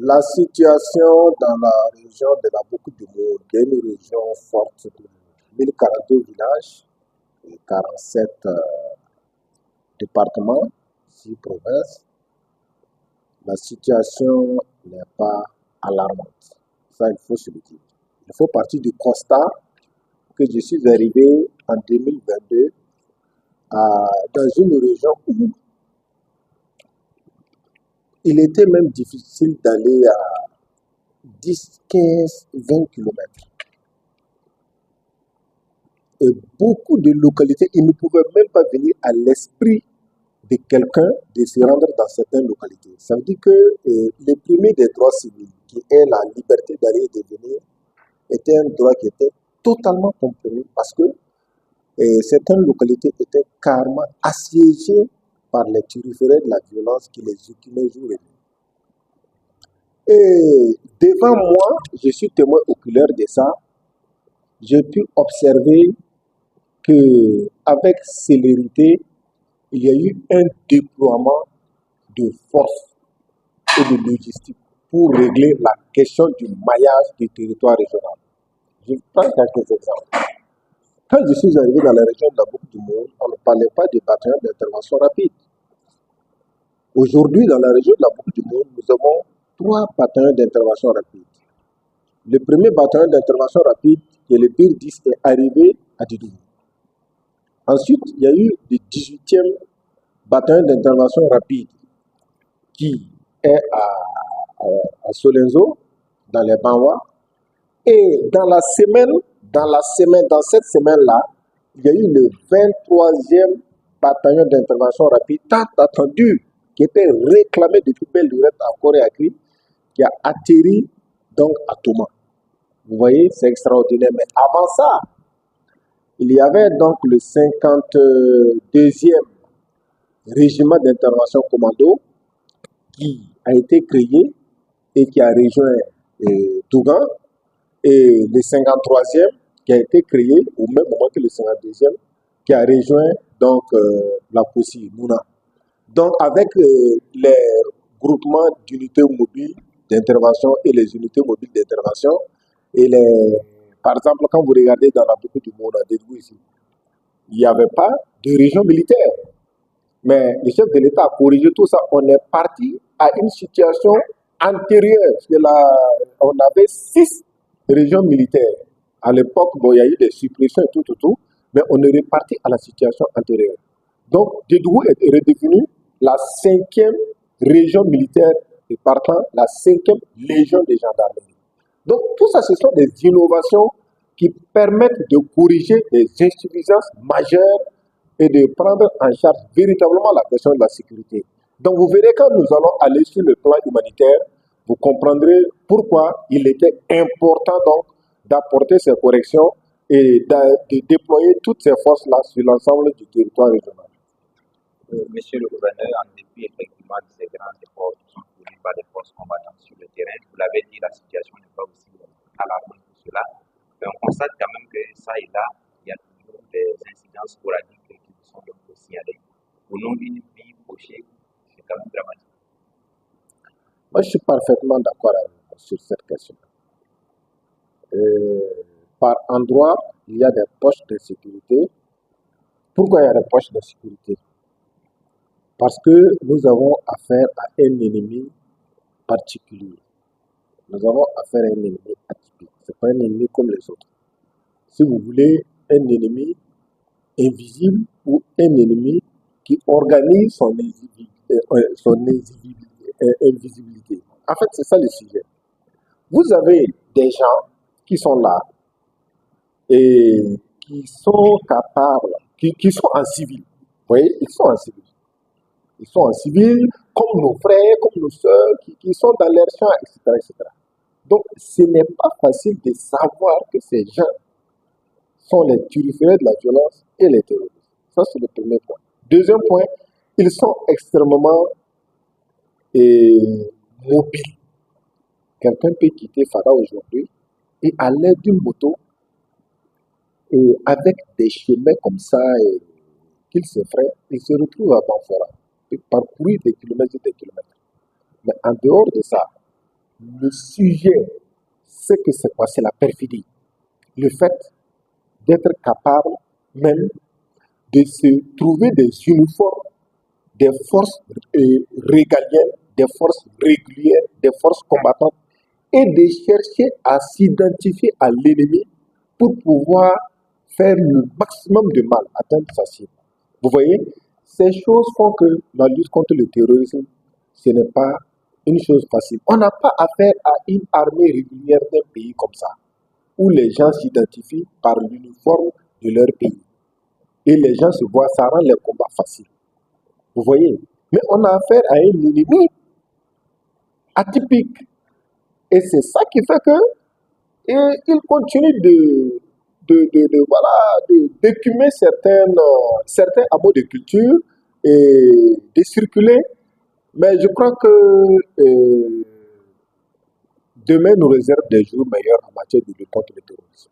La situation dans la région de la Boucle du Moun, qui est une région forte de 1042 villages et 47 départements, 6 provinces, la situation n'est pas alarmante. Ça, il faut se le dire. Il faut partir du constat que je suis arrivé en 2022 dans une région où il était même difficile d'aller à 10, 15, 20 kilomètres. Et beaucoup de localités, il ne pouvait même pas venir à l'esprit de quelqu'un de se rendre dans certaines localités. Ça veut dire que le premier des droits civils, qui est la liberté d'aller et de venir, était un droit qui était totalement compromis parce que certaines localités étaient carrément assiégées par les turiféraires de la violence qui les occupaient jour et nuit. Et devant moi, je suis témoin oculaire de ça, j'ai pu observer qu'avec célérité, il y a eu un déploiement de force et de logistique pour régler la question du maillage du territoire régional. Je prends quelques exemples. Quand je suis arrivé dans la région de la Boucle du Moun, on ne parlait pas de bataillon d'intervention rapide. Aujourd'hui, dans la région de la Boucle du Moun, nous avons 3 bataillons d'intervention rapide. Le premier bataillon d'intervention rapide, qui est le BIR 10, est arrivé à Didoubou. Ensuite, il y a eu le 18e bataillon d'intervention rapide qui est à Solenzo, dans les Banwa. Et dans cette semaine-là, il y a eu le 23e bataillon d'intervention rapide, tant attendu, qui était réclamé depuis belle lurette à Corée-Acri, qui a atterri donc à Touma. Vous voyez, c'est extraordinaire. Mais avant ça, il y avait donc le 52e régiment d'intervention commando qui a été créé et qui a rejoint Tougan, et le 53e qui a été créé au même moment que le 52e qui a rejoint donc la COSI, Mouna. Donc avec les groupements d'unités mobiles d'intervention et les unités mobiles d'intervention, et par exemple, quand vous regardez dans la Boucle du Moun, ici, il n'y avait pas de région militaire. Mais le chef de l'État a corrigé tout ça. On est parti à une situation antérieure. On avait 6 régions militaires. À l'époque, bon, il y a eu des suppressions et tout, mais on est reparti à la situation antérieure. Donc, Didoubou est redevenu la 5e région militaire et partant la 5e légion de gendarmerie. Donc, tout ça, ce sont des innovations qui permettent de corriger des insuffisances majeures et de prendre en charge véritablement la question de la sécurité. Donc, vous verrez quand nous allons aller sur le plan humanitaire, vous comprendrez pourquoi il était important donc d'apporter ces corrections et de déployer toutes ces forces-là sur l'ensemble du territoire régional. Monsieur le gouverneur, en dépit effectivement de ces grands efforts qui sont fournis par les forces combattantes sur le terrain, vous l'avez dit, la situation n'est pas aussi alarmante que cela, mais on constate quand même que ça et là, il y a toujours des incidences sporadiques qui vous sont donc signalées. Au nom d'une vie fauchée, c'est quand même dramatique. Moi, je suis parfaitement d'accord avec vous sur cette question. Par endroit, il y a des poches de sécurité. Pourquoi il y a des poches de sécurité? Parce que nous avons affaire à un ennemi particulier. Nous avons affaire à un ennemi atypique. Ce n'est pas un ennemi comme les autres. Si vous voulez, un ennemi invisible ou un ennemi qui organise son invisibilité. En fait, c'est ça le sujet. Vous avez des gens qui sont là et qui sont capables, qui sont en civil. Vous voyez, ils sont en civil. Ils sont en civil, comme nos frères, comme nos soeurs, qui sont dans leur champ, etc., etc. Donc, ce n'est pas facile de savoir que ces gens sont les turiféraires de la violence et les terroristes. Ça, c'est le premier point. Deuxième point, ils sont extrêmement mobiles. Quelqu'un peut quitter Fada aujourd'hui et à l'aide d'une moto, avec des chemins comme ça qu'il se ferait, il se retrouve à Banfora et parcourir des kilomètres et des kilomètres. Mais en dehors de ça, Le sujet, ce que c'est quoi? C'est la perfidie. Le fait d'être capable même de se trouver des uniformes des forces régaliennes, des forces régulières, des forces combattantes et de chercher à s'identifier à l'ennemi pour pouvoir faire le maximum de mal, atteindre sa cible. Vous voyez, ces choses font que la lutte contre le terrorisme, ce n'est pas une chose facile. On n'a pas affaire à une armée régulière d'un pays comme ça, où les gens s'identifient par l'uniforme de leur pays. Et les gens se voient, ça rend les combats faciles. Vous voyez? Mais on a affaire à un ennemi atypique. Et c'est ça qui fait que il continue d'écumer certains hameaux de culture et de circuler. Mais je crois que demain nous réserve des jours meilleurs en matière de lutte contre le terrorisme.